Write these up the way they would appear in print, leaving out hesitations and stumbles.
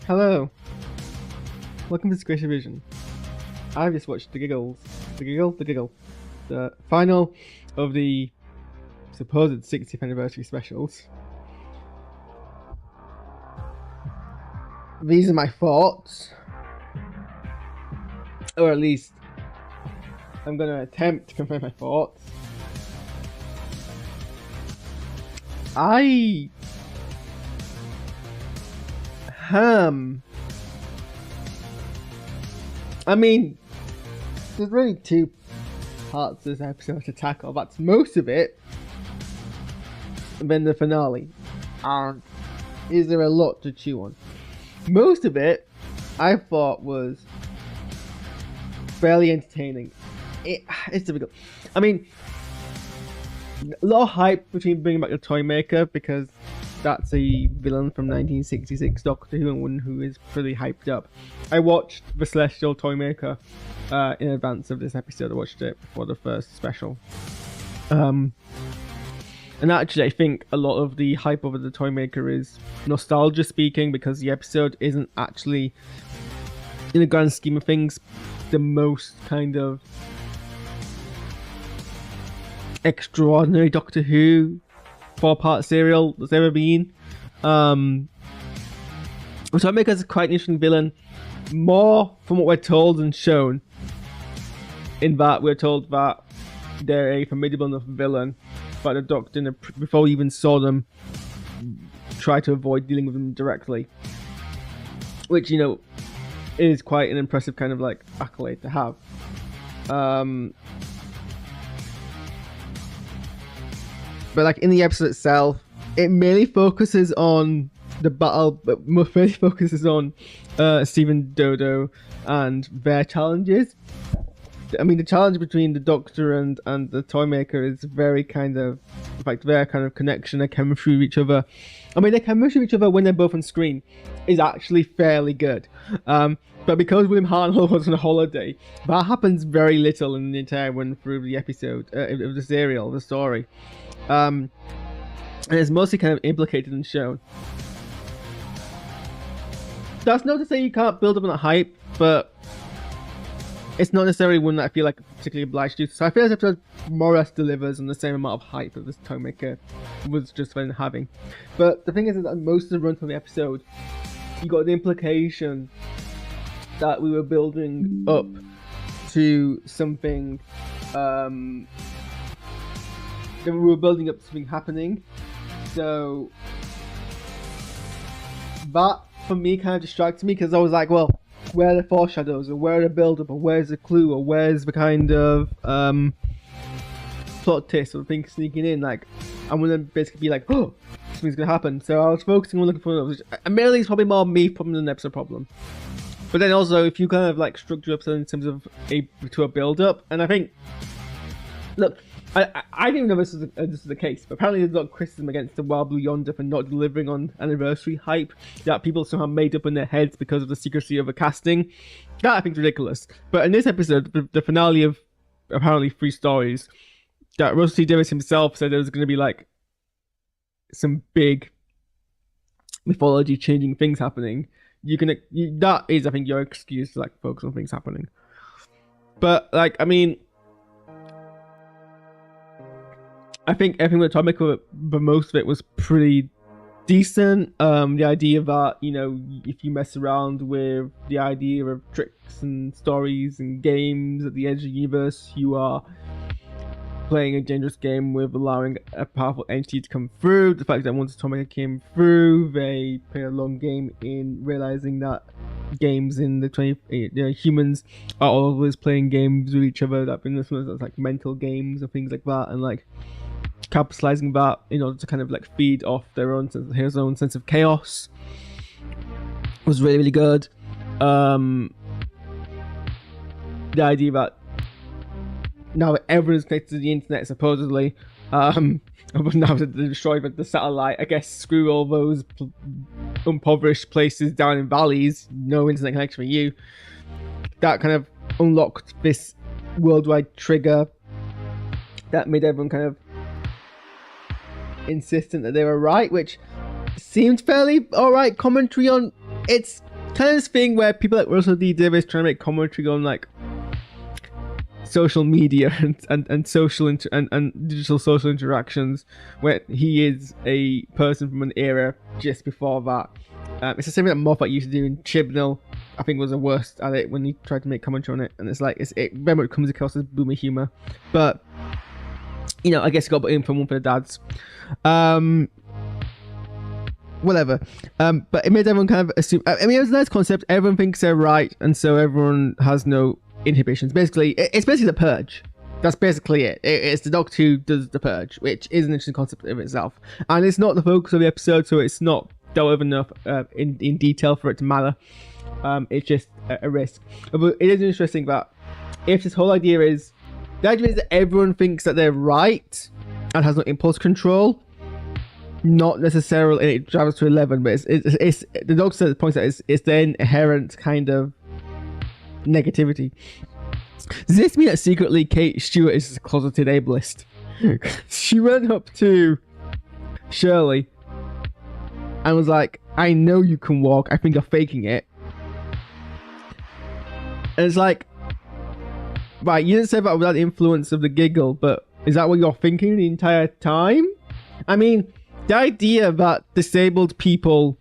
Hello, welcome to SquishiVision. I've just watched the Giggle, the final of the supposed 60th anniversary specials. These are my thoughts, or at least I'm going to attempt to convey my thoughts. I mean, there's really two parts of this episode to tackle. That's most of it. And then the finale. And is there a lot to chew on? Most of it, I thought, was fairly entertaining. It's difficult. I mean, a lot of hype between bringing back the Toy Maker, because that's a villain from 1966 Doctor Who and one who is pretty hyped up. I watched the Celestial Toy Maker in advance of this episode. I watched it before the first special. And actually, I think a lot of the hype over the Toy Maker is nostalgia speaking, because the episode isn't actually, in the grand scheme of things, the most kind of extraordinary Doctor Who 4-part serial that's ever been. The Toy Maker is quite an interesting villain, more from what we're told and shown, in that we're told that they're a formidable enough villain, but the Doctor, before we even saw them, tried to avoid dealing with them directly, which, you know, is quite an impressive kind of like accolade to have. But like in the episode itself, it mainly focuses on the battle, but mainly focuses on Stephen Dodo and their challenges. I mean, the challenge between the Doctor and the Toy Maker is very kind of, in fact, their kind of connection, their chemistry with each other. I mean, their chemistry with each other when they're both on screen is actually fairly good. But because William Hartnell was on a holiday, that happens very little in the entire run through the episode of the serial, the story. And it's mostly kind of implicated and shown. That's not to say you can't build up on that hype, but it's not necessarily one that I feel like particularly obliged to. So I feel this episode more or less delivers on the same amount of hype that this Toy Maker was just fun having. But the thing is that most of the run of the episode, you got the implication that we were building up to something, that we were building up to something happening. So that for me kind of distracted me, because I was like, well, where are the foreshadows, or where are the build-up, or where's the clue, or where's the kind of plot twist or thing sneaking in? Like, I'm gonna basically be like, oh, something's gonna happen. So I was focusing on looking for those. Admittedly, it's probably more me problem than an episode problem. But then also, if you kind of like structure up in terms of a build-up, and I think, look, I didn't even know this is the case, but apparently there's a lot of criticism against the Wild Blue Yonder for not delivering on anniversary hype that people somehow made up in their heads because of the secrecy of the casting. That I think is ridiculous. But in this episode, the finale of apparently 3 stories, that Russell T Davies himself said there was going to be like some big mythology changing things happening. That is, I think, your excuse to like focus on things happening. But like, I mean, I think everything with Toy Maker, but most of it was pretty decent. The idea that, you know, if you mess around with the idea of tricks and stories and games at the edge of the universe, you are playing a dangerous game with allowing a powerful entity to come through. The fact that once Toy Maker came through, they played a long game in realizing that games in the humans are always playing games with each other. That brings us like mental games and things like that, and like capitalizing that in order to kind of like feed off their own sense of chaos was really, really good. The idea that now everyone's connected to the internet supposedly, now to destroy the satellite, I guess screw all those impoverished places down in valleys, no internet connection for you. That kind of unlocked this worldwide trigger that made everyone kind of insistent that they were right, which seemed fairly alright commentary on its kind of this thing where people like Russell D Davies trying to make commentary on like social media and social and digital social interactions, where he is a person from an era just before that. It's the same thing that Moffat used to do in Chibnall. I think was the worst at it when he tried to make commentary on it, and it's like it very much comes across as boomer humor. But you know, I guess it got put in for one for the dads. Whatever. But it made everyone kind of assume. I mean, it was a nice concept. Everyone thinks they're right, and so everyone has no inhibitions. Basically, it's basically the Purge. That's basically it. It's the Doctor who does the Purge, which is an interesting concept in itself. And it's not the focus of the episode, so it's not dealt with enough in detail for it to matter. It's just a risk. But it is interesting that if this whole idea is, the idea is that everyone thinks that they're right and has no impulse control, not necessarily, it travels to 11, but it's the Doctor points out it's the inherent kind of negativity. Does this mean that secretly Kate Stewart is a closeted ableist? She went up to Shirley and was like, I know you can walk, I think you're faking it. And it's like, right, you didn't say that without the influence of the Giggle, but is that what you're thinking the entire time? I mean, the idea that disabled people,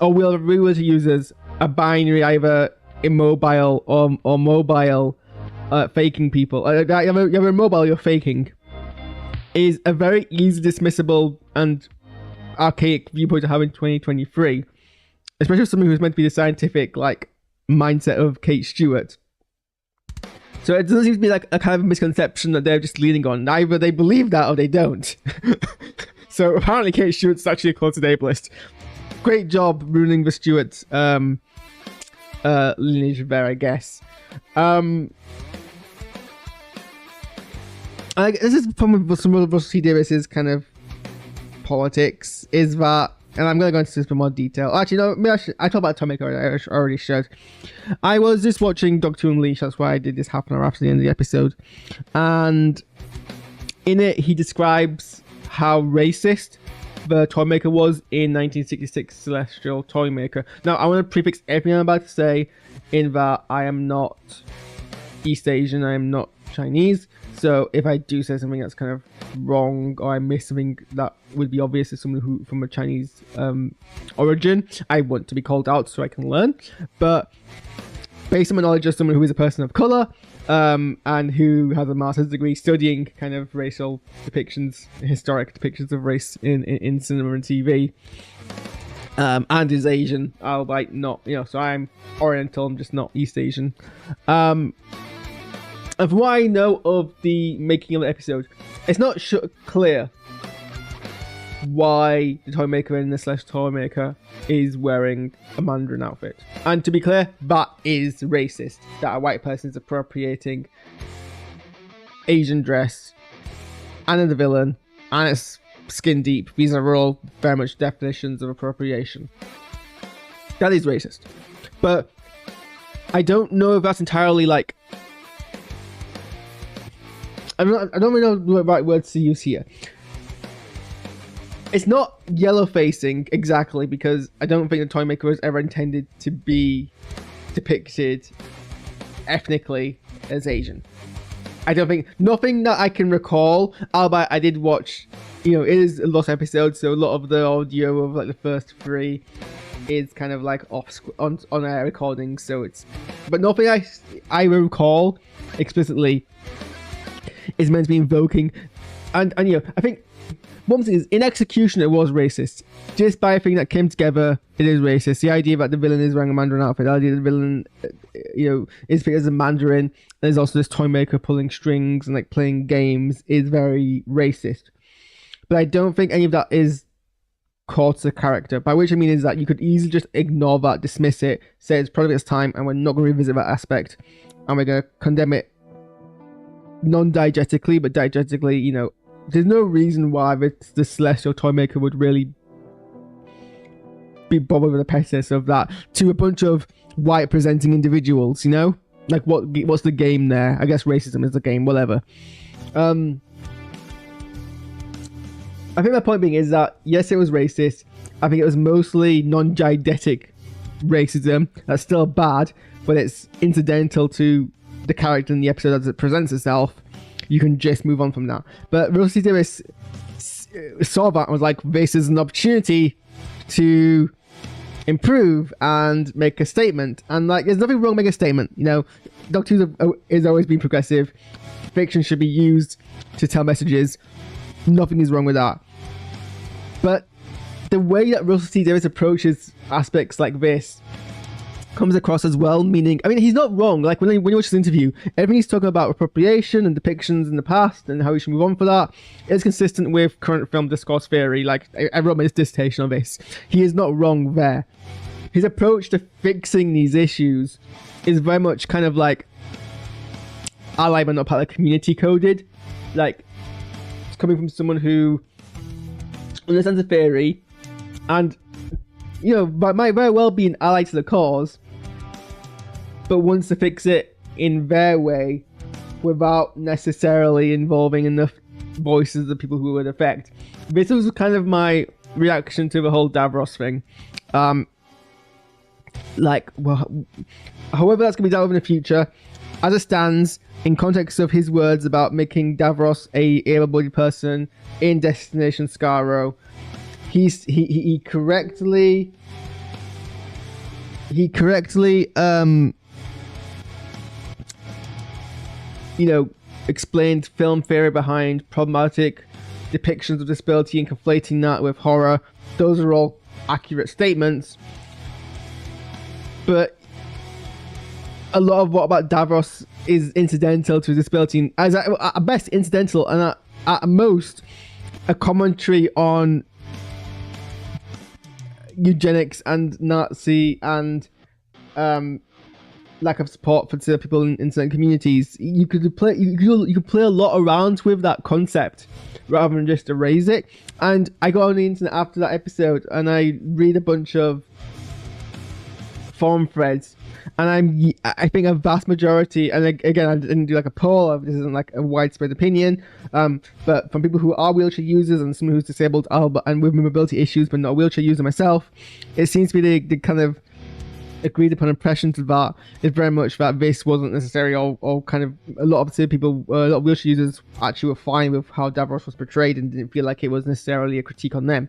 or we were to use as a binary, either immobile or mobile, faking people. You have a mobile, you're faking, is a very easy dismissible and archaic viewpoint to have in 2023, especially for someone who's meant to be the scientific like mindset of Kate Stewart. So it doesn't seem to be like a kind of misconception that they're just leaning on. Either they believe that or they don't. So apparently Kate Stewart's actually a closeted ableist. Great job ruining the Stewart's lineage there, I guess. This is from some of Russell T Davies's kind of politics, is that, and I'm going to go into this in more detail. Actually, no, maybe I talked about Atomic already. I already should. I was just watching Doctor Unleashed. That's why I did this half an hour after the end of the episode. And in it, he describes how racist the Toymaker was in 1966 Celestial Toymaker. Now, I want to prefix everything I'm about to say in that I am not East Asian. I am not Chinese. So if I do say something that's kind of wrong, or I miss something that would be obvious to someone who from a Chinese origin, I want to be called out so I can learn. But based on my knowledge of someone who is a person of color, and who has a master's degree studying kind of racial depictions, historic depictions of race in cinema and TV, and is Asian, albeit not, so I'm Oriental, I'm just not East Asian. And from what I know of the making of the episode, it's not clear why the Toymaker in the Toymaker is wearing a Mandarin outfit. And to be clear, that is racist. That a white person is appropriating Asian dress, and the villain, and it's skin deep. These are all very much definitions of appropriation. That is racist. But I don't know if that's entirely like, I don't really know the right words to use here. It's not yellow facing exactly, because I don't think the Toymaker was ever intended to be depicted ethnically as Asian. I don't think, nothing that I can recall, albeit I did watch, it is a lot of episodes, so a lot of the audio of like the first 3 is kind of like on air recordings, so it's, but nothing I recall explicitly is meant to be invoking, and I think one thing is, in execution it was racist. Just by a thing that came together, it is racist. The idea that the villain is wearing a Mandarin outfit, the idea that the villain, is figured as a Mandarin. There's also this Toymaker pulling strings and like playing games is very racist. But I don't think any of that is core to the character. By which I mean is that you could easily just ignore that, dismiss it, say it's product of its time, and we're not going to revisit that aspect, and we're going to condemn it non-diegetically, but diegetically, there's no reason why the Celestial Toymaker would really be bothered with the pettiness of that to a bunch of white presenting individuals, like what's the game there? I guess racism is the game, whatever. I think my point being is that yes, it was racist. I think it was mostly non-diegetic racism. That's still bad, but it's incidental to the character in the episode as it presents itself. You can just move on from that. But Russell T Davies saw that and was like, this is an opportunity to improve and make a statement. And like, there's nothing wrong with making a statement. You know, Doctor Who has always been progressive. Fiction should be used to tell messages. Nothing is wrong with that. But the way that Russell T Davies approaches aspects like this comes across as well, meaning, I mean, he's not wrong. Like when you watch this interview, everything he's talking about appropriation and depictions in the past and how we should move on for that is consistent with current film discourse theory. Like I wrote my dissertation on this. He is not wrong there. His approach to fixing these issues is very much kind of like ally but not part of the community coded. Like it's coming from someone who understands the theory and, you know, might very well be an ally to the cause, but wants to fix it in their way without necessarily involving enough voices of people who would affect. This was kind of my reaction to the whole Davros thing. Like, well, however that's going to be dealt with in the future, as it stands, in context of his words about making Davros a able-bodied person in Destination Skaro, he correctly you know, explained film theory behind problematic depictions of disability and conflating that with horror. Those are all accurate statements, but a lot of what about Davros is incidental to his disability, as at best incidental, and at most a commentary on eugenics and Nazi and lack of support for people in certain communities. You could play a lot around with that concept rather than just erase it. And I got on the internet after that episode and I read a bunch of forum threads, and I think a vast majority, and again I didn't do like a poll, this isn't like a widespread opinion, but from people who are wheelchair users and someone who's disabled and with mobility issues but not a wheelchair user myself, it seems to be the kind of agreed upon impression to that is very much that this wasn't necessarily all kind of, a lot of people, a lot of wheelchair users actually were fine with how Davros was portrayed and didn't feel like it was necessarily a critique on them.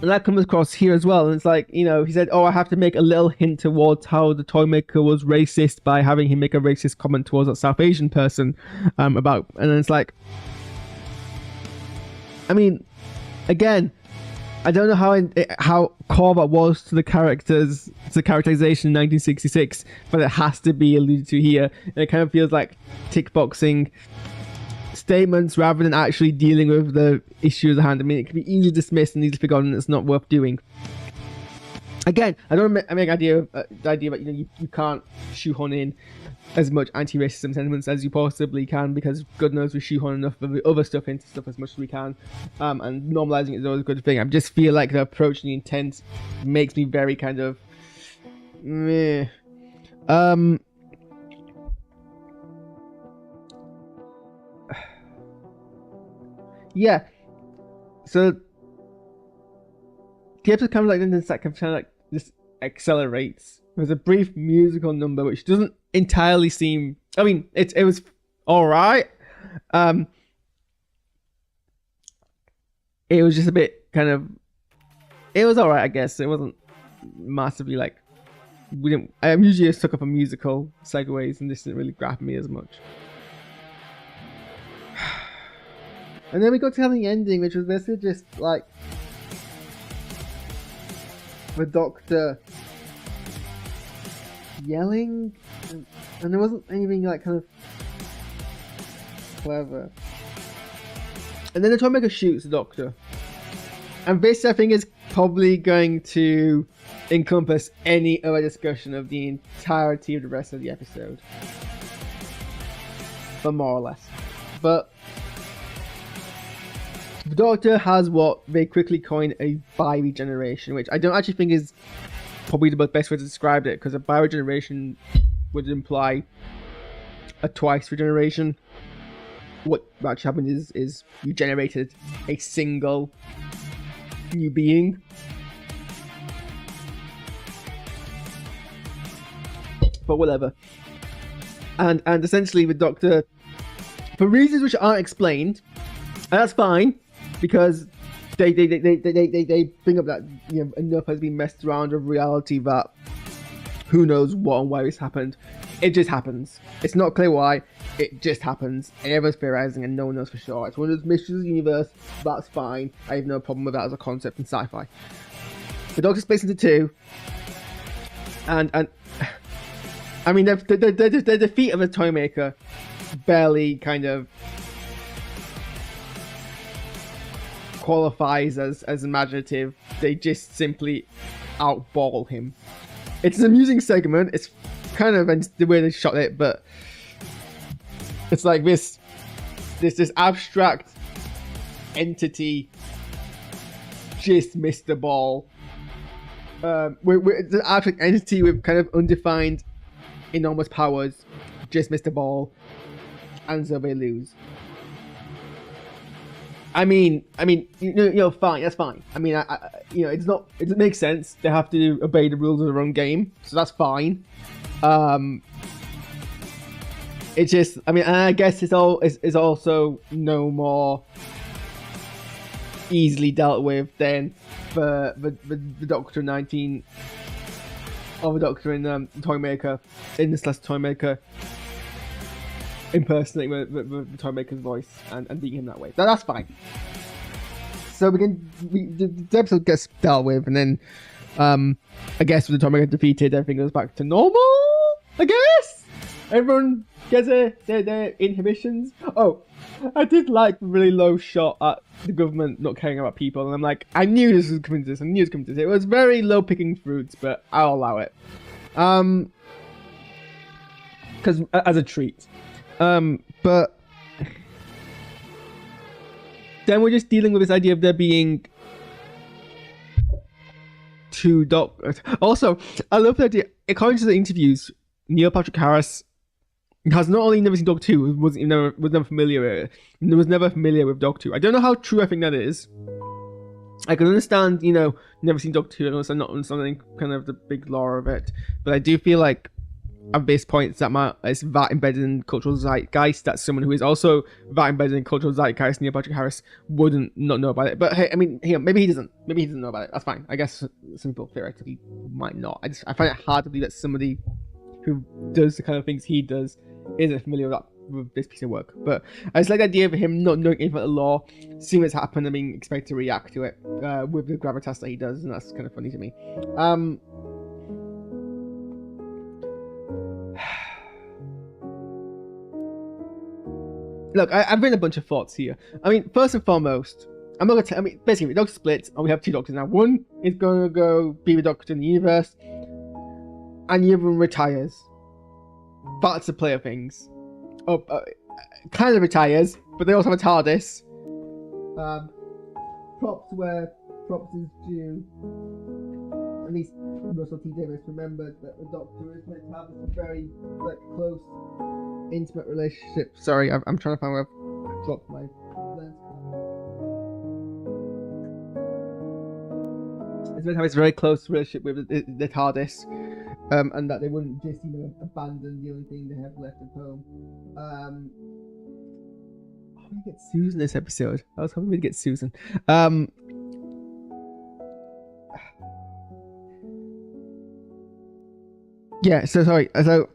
And that comes across here as well. And it's like, you know, he said, oh, I have to make a little hint towards how the toy maker was racist by having him make a racist comment towards that South Asian person about, and then it's like, I mean, again, I don't know how core that was to the characterization in 1966, but it has to be alluded to here. And it kind of feels like tick boxing statements rather than actually dealing with the issue at hand. I mean, it can be easily dismissed and easily forgotten. It's not worth doing. Again, I don't make the idea that, you know, you can't shoehorn in as much anti-racism sentiments as you possibly can, because God knows we shoehorn enough of the other stuff into stuff as much as we can, and normalizing it is always a good thing. I just feel like the approach and the intent makes me very kind of meh. Yeah, so the episode kind of like this, like, kind of like just accelerates. There's a brief musical number which doesn't entirely seem, I mean, it was all right. It was just a bit kind of, it was all right, I guess. It wasn't massively like, I'm usually stuck up on musical segues, and this didn't really grab me as much. And then we got to have the ending, which was basically just like the Doctor yelling, and there wasn't anything like kind of clever. And then the toy maker shoots the Doctor, and this I think is probably going to encompass any other discussion of the entirety of the rest of the episode, but more or less. But the Doctor has what they quickly coined a bi-regeneration, which I don't actually think is probably the best way to describe it, because a bi-regeneration would imply a twice regeneration. What actually happened is you generated a single new being. but whatever. And essentially the Doctor, for reasons which aren't explained, and that's fine, because they bring up that, you know, enough has been messed around with reality that who knows what and why this happened. It just happens. It's not clear why. It just happens. Everyone's theorizing and no one knows for sure. It's one of those mysteries of the universe. That's fine. I have no problem with that as a concept in sci-fi. The Doctor splits into two. And I mean, the defeat of the Toymaker barely kind of qualifies as imaginative. They just simply outball him. It's an amusing segment. It's kind of the way they shot it, but it's like this abstract entity just missed the ball. It's an abstract entity with kind of undefined enormous powers just missed the ball, and so they lose. I mean, you know, fine, that's fine. I mean, you know, it makes sense. They have to obey the rules of their own game, so that's fine. It's just, I mean, and I guess it's also no more easily dealt with than the Doctor 19 or the Doctor in Toymaker, in this last Toymaker, impersonating the Toymaker's voice and beating him that way. That's fine. So the episode gets dealt with, and then I guess with the Toymaker defeated, everything goes back to normal. I guess everyone gets their inhibitions. Oh, I did like the really low shot at the government not caring about people, and I'm like, I knew this was coming to this. It was very low picking fruits, but I'll allow it. Because as a treat. But then we're just dealing with this idea of there being two Doctors. Also, I love the idea. According to the interviews, Neil Patrick Harris has not only never seen Doctor Who, was never familiar with Doctor Who. I don't know how true I think that is. I can understand, you know, never seen Doctor Who, I understand not understanding kind of the big lore of it, but I do feel like at this point it's that embedded in cultural zeitgeist that someone who is also that embedded in cultural zeitgeist, Neil Patrick Harris, wouldn't not know about it. But hey, I mean, maybe he doesn't know about it. That's fine. I guess some people theoretically might not. I find it hard to believe that somebody who does the kind of things he does isn't familiar with this piece of work. But I just like the idea of him not knowing anything about the law, seeing what's happened and being expected to react to it with the gravitas that he does, and that's kind of funny to me. Look, I've written a bunch of thoughts here. I mean, first and foremost, I'm not gonna basically, the Doctor splits, and we have two Doctors now. One is gonna go be the Doctor in the universe, and the other one retires. That's the play of things. Kind of retires, but they also have a TARDIS. Props where props is due. At least Russell T Davies remembered that the Doctor is meant to have a very close, intimate relationship. Sorry, I'm trying to find where I've dropped my lens. It's meant to have this very close relationship with the TARDIS, and that they wouldn't just, you know, abandon the only thing they have left at home. I'm gonna get Susan this episode. I was hoping we'd get Susan. Yeah, so sorry. So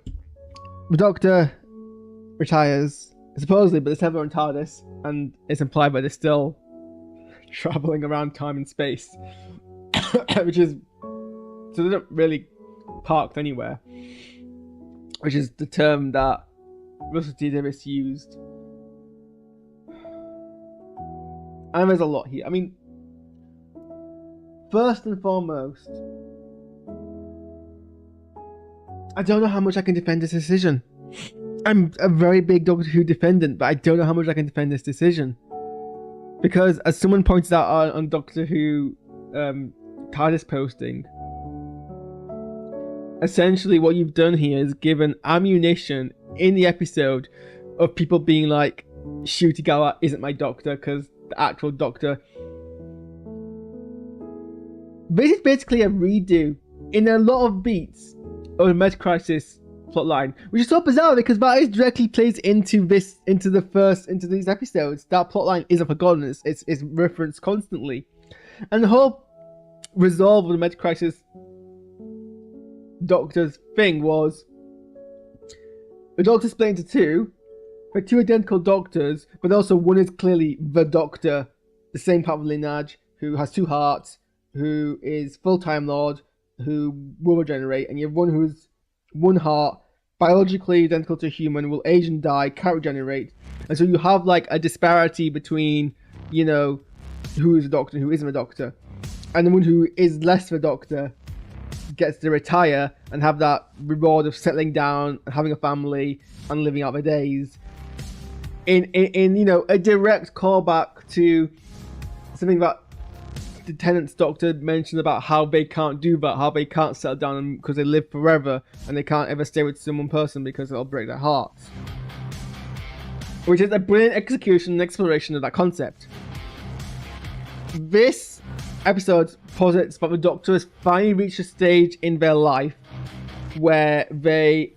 the Doctor retires, supposedly, but they're still on TARDIS, and it's implied that they're still traveling around time and space, which is, so they're not really parked anywhere, which is the term that Russell T Davies used. And there's a lot here. I mean, first and foremost, I don't know how much I can defend this decision. I'm a very big Doctor Who defendant, but I don't know how much I can defend this decision. Because, as someone pointed out on Doctor Who TARDIS posting, essentially what you've done here is given ammunition in the episode of people being like, Shutigawa isn't my Doctor, because the actual Doctor... This is basically a redo in a lot of beats of the Med Crisis plot line, which is so bizarre because that is directly plays into these episodes. That plot line isn't forgotten. It's referenced constantly, and the whole resolve of the Mental Crisis Doctor's thing was the Doctor split into two. They're two identical doctors, but also one is clearly the Doctor, the same part of lineage, who has two hearts, who is full-time Lord, who will regenerate, and you have one who's one heart, biologically identical to a human, will age and die, can't regenerate. And so you have like a disparity between, you know, who is a Doctor and who isn't a Doctor. And the one who is less of a Doctor gets to retire and have that reward of settling down and having a family and living out their days. In you know, a direct callback to something that the Tennant's Doctor mentioned about how they can't do that, how they can't settle down because they live forever and they can't ever stay with one person because it'll break their hearts. Which is a brilliant execution and exploration of that concept. This episode posits that the Doctor has finally reached a stage in their life where they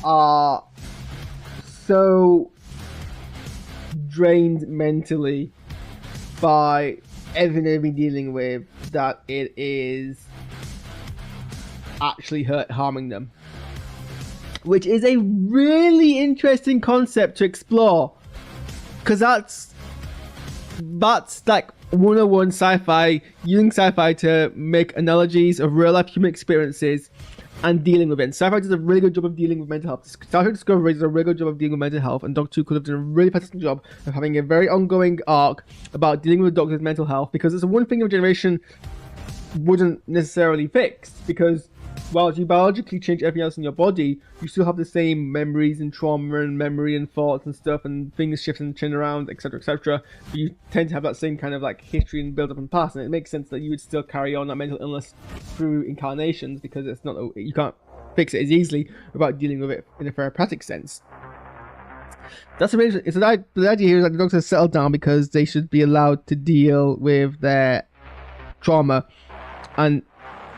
are so drained mentally by everything they've been dealing with that it is actually harming them, which is a really interesting concept to explore, because that's like 101 sci-fi, using sci-fi to make analogies of real life human experiences and dealing with it. And sci-fi does a really good job of dealing with mental health. Star Trek Discovery does a really good job of dealing with mental health, and Doctor Who could have done a really fantastic job of having a very ongoing arc about dealing with the Doctor's mental health, because it's the one thing of generation wouldn't necessarily fix, because while you biologically change everything else in your body, you still have the same memories and trauma and memory and thoughts and stuff, and things shift and change around, etc, etc. But you tend to have that same kind of like history and build up and past, and it makes sense that you would still carry on that mental illness through incarnations, because it's not, you can't fix it as easily without dealing with it in a therapeutic sense. That's amazing. It's the idea here is that the Doctor has settled down because they should be allowed to deal with their trauma. And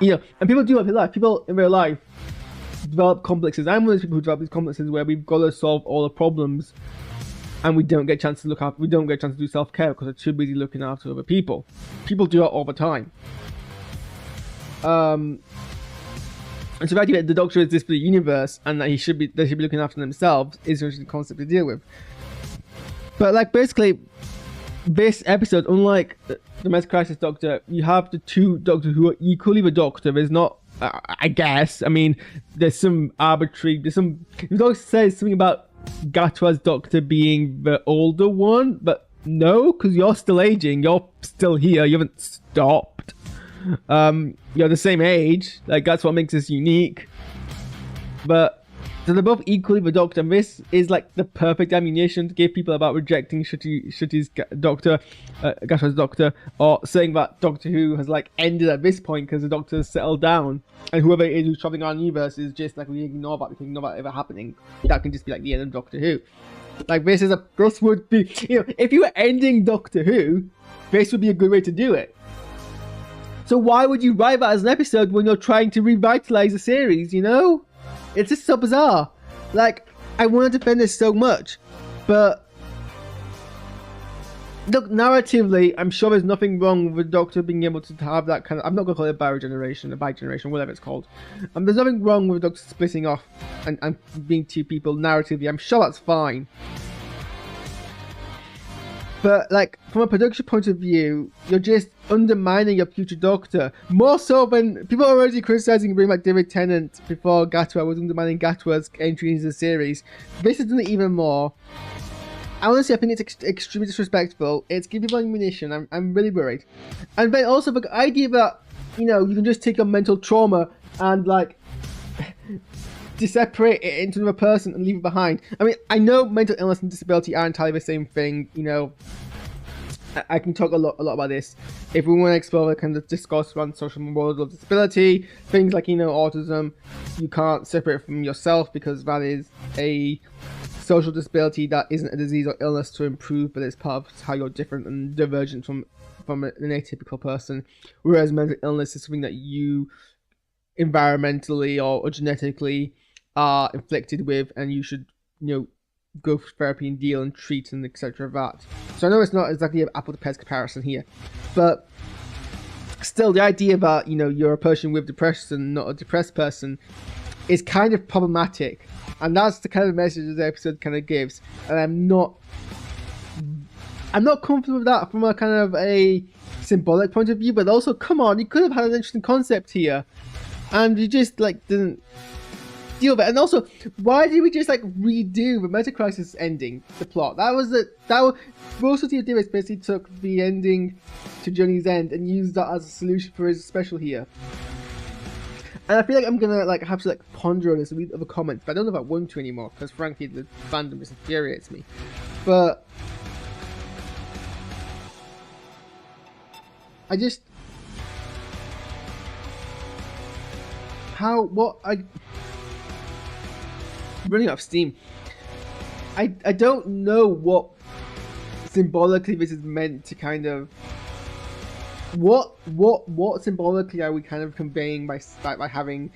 you know, and people do have in life. People in real life develop complexes. I'm one of those people who develop these complexes where we've got to solve all the problems, and we don't get a chance to look after. We don't get a chance to do self-care because we're too busy looking after other people. People do that all the time. And so the idea that the Doctor is this for the universe and that they should be looking after themselves is a concept to deal with. But like basically, this episode, unlike the Mental Crisis Doctor, you have the two Doctors who are equally the Doctor. There's not, I guess, I mean, there's some arbitrary, the Doctor says something about Gatwa's Doctor being the older one, but no, because you're still aging, you're still here, you haven't stopped. You're the same age, like that's what makes us unique. But so they're both equally the Doctor, and this is like the perfect ammunition to give people about rejecting Shutty's Doctor, Gatwa's Doctor, or saying that Doctor Who has like ended at this point because the Doctor has settled down, and whoever it is who's traveling around the universe is just like, we ignore that ever happening. That can just be like the end of Doctor Who. Like this would be, you know, if you were ending Doctor Who, this would be a good way to do it. So why would you write that as an episode when you're trying to revitalize a series, you know? It's just so bizarre. Like, I want to defend this so much, but look, narratively, I'm sure there's nothing wrong with the Doctor being able to have that kind of, I'm not going to call it bioregeneration, or bigeneration, whatever it's called. There's nothing wrong with the Doctor splitting off and being two people narratively. I'm sure that's fine. But, like, from a production point of view, you're just undermining your future Doctor. More so than people are already criticizing bringing back David Tennant before Gatwa was undermining Gatwa's entry into the series. This has done it even more. Honestly, I think it's extremely disrespectful. It's giving people ammunition. I'm really worried. And then also the idea that, you know, you can just take your mental trauma and, like, separate it into another person and leave it behind. I mean, I know mental illness and disability are entirely the same thing, you know. I can talk a lot about this if we want to explore the kind of discourse around social models of disability, things like, you know, autism. You can't separate from yourself because that is a social disability that isn't a disease or illness to improve, but it's part of how you're different and divergent from an atypical person. Whereas mental illness is something that you environmentally or genetically are inflicted with, and you should, go for therapy and deal and treat and etc. of that. So I know it's not exactly an apple to pear comparison here, but still, the idea that you're a person with depression, not a depressed person, is kind of problematic, and that's the kind of message this episode kind of gives. And I'm not comfortable with that from a kind of a symbolic point of view, but also, come on, you could have had an interesting concept here, and you just didn't deal with it. And also, why did we just redo the Meta Crisis ending, the plot? Most of the Davis basically took the ending to Journey's End and used that as a solution for his special here. And I feel like I'm gonna have to ponder on this and read other comments, but I don't know if I want to anymore, because frankly the fandom just infuriates me. But I just running out of steam. I don't know what symbolically this is meant to kind of. What symbolically are we kind of conveying by having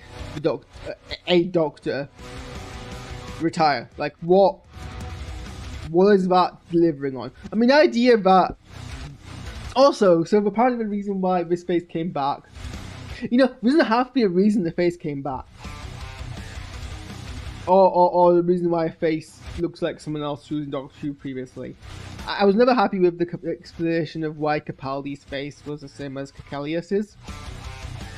a doctor retire? What is that delivering on? I mean, the idea that also, so apparently the reason why this face came back, there doesn't have to be a reason the face came back. Or the reason why a face looks like someone else who was in Doctor Who previously. I was never happy with the explanation of why Capaldi's face was the same as Cacalius's.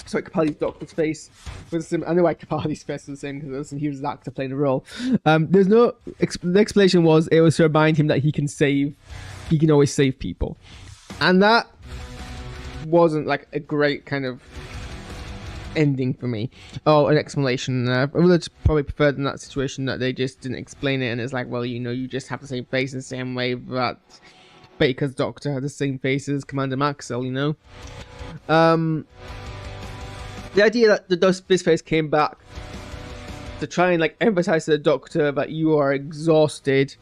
Sorry, Capaldi's doctor's face was the same. I know why Capaldi's face was the same, because he was an actor playing a role. There's no... The explanation was it was to remind him that he can always save people. And that wasn't a great kind of ending for me. Oh, an explanation. I would have probably preferred in that situation that they just didn't explain it, and it's well, you just have the same face in the same way that Baker's doctor had the same face as Commander Maxwell, The idea that this face came back to try and emphasize to the doctor that you are exhausted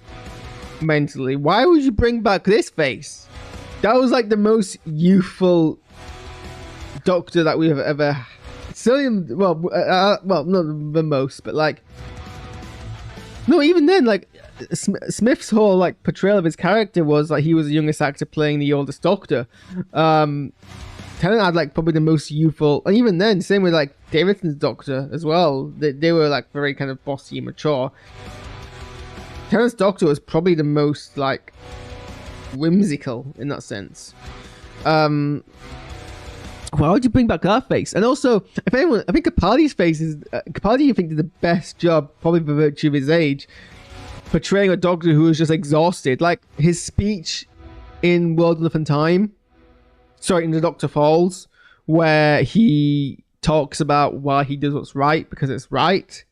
mentally. Why would you bring back this face? That was the most youthful doctor that we have ever had. Certainly, well, not the most, but no, even then, Smith's whole portrayal of his character was he was the youngest actor playing the oldest Doctor. Tennant had probably the most youthful, and even then, same with Davidson's Doctor as well. They were very kind of bossy and mature. Tennant's Doctor was probably the most whimsical in that sense. Why would you bring back that face? And also, if anyone, I think Capaldi's face is... Capaldi, I think, did the best job, probably by virtue of his age, portraying a doctor who was just exhausted. His speech in World Enough and Time, in The Doctor Falls, where he talks about why he does what's right, because it's right,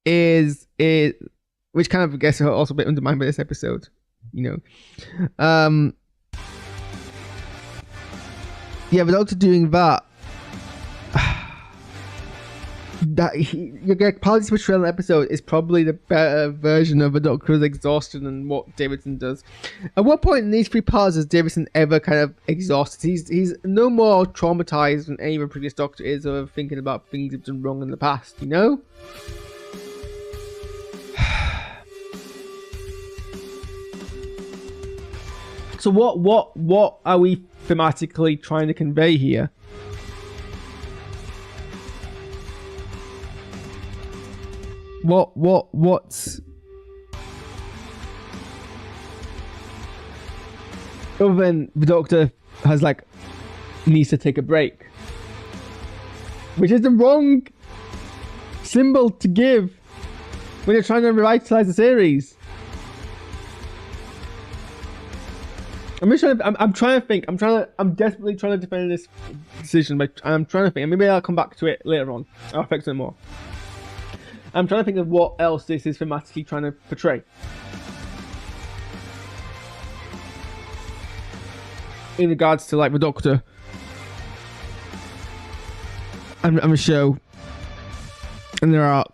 which kind of, I guess, also a bit undermined by this episode, Yeah, but Doctor doing that, Capaldi's portrayal in the episode is probably the better version of a Doctor's exhaustion than what Davidson does. At what point in these 3 parts has Davidson ever kind of exhausted? He's no more traumatized than any of the previous Doctor is of thinking about things he's done wrong in the past, So what are we thematically trying to convey here? What's other than the Doctor has needs to take a break, which is the wrong symbol to give when you're trying to revitalize the series. I'm desperately trying to defend this decision, but I'm trying to think, and maybe I'll come back to it later on. I'll fix it more. I'm trying to think of what else this is thematically trying to portray. In regards to the Doctor and the show and their arc.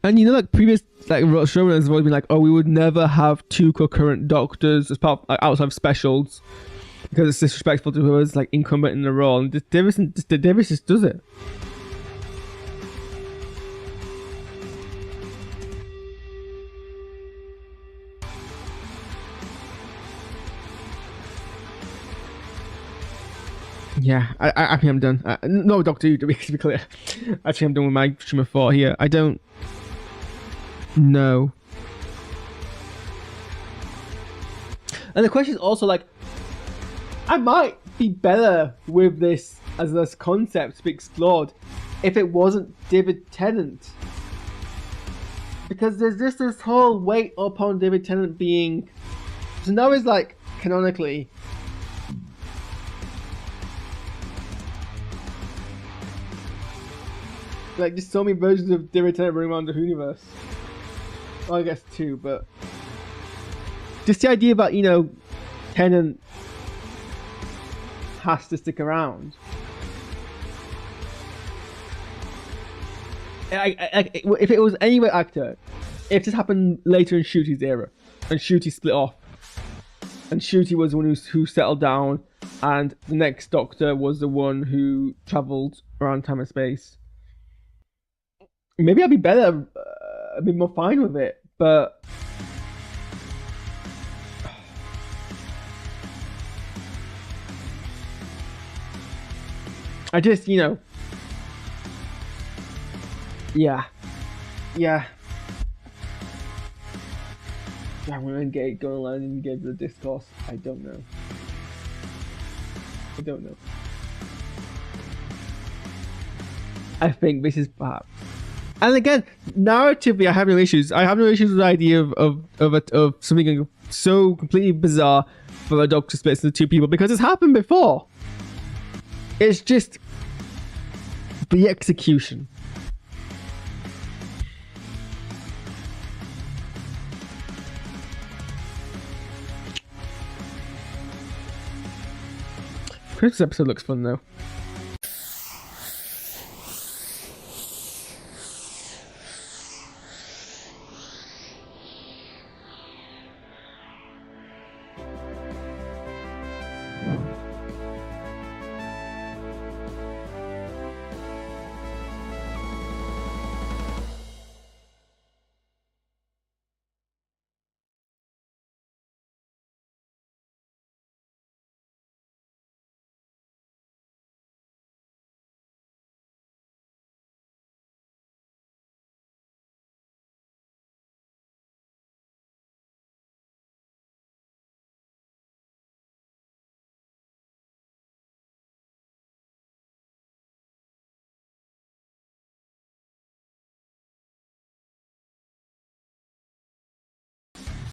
And previous like showrunners have always been like, oh, we would never have 2 concurrent doctors as part of, like, outside of specials because it's disrespectful to whoever's like incumbent in the role. And Davis just does it. Yeah, I think I'm done. No, Doctor Who, to be clear. Actually, I'm done with my stream of 4 here. I don't know. And the question is also like, I might be better with this as this concept to be explored if it wasn't David Tennant. Because there's just this whole weight upon David Tennant being... So now it's like, canonically... like, just so many versions of David Tennant running around the universe. Well, I guess 2, but... just the idea about, you know, Tennant has to stick around. If it was any actor, if this happened later in Ncuti's era, and Ncuti split off, and Ncuti was the one who settled down, and the next Doctor was the one who travelled around time and space, maybe I'd be better, I'd be more fine with it, but... I just, you know... Yeah. I'm gonna go online and get the discourse. I don't know. I think this is perhaps... And again, narratively, I have no issues. I have no issues with the idea of something so completely bizarre for a Doctor splits into 2 people, because it's happened before. It's just the execution. Christmas episode looks fun though.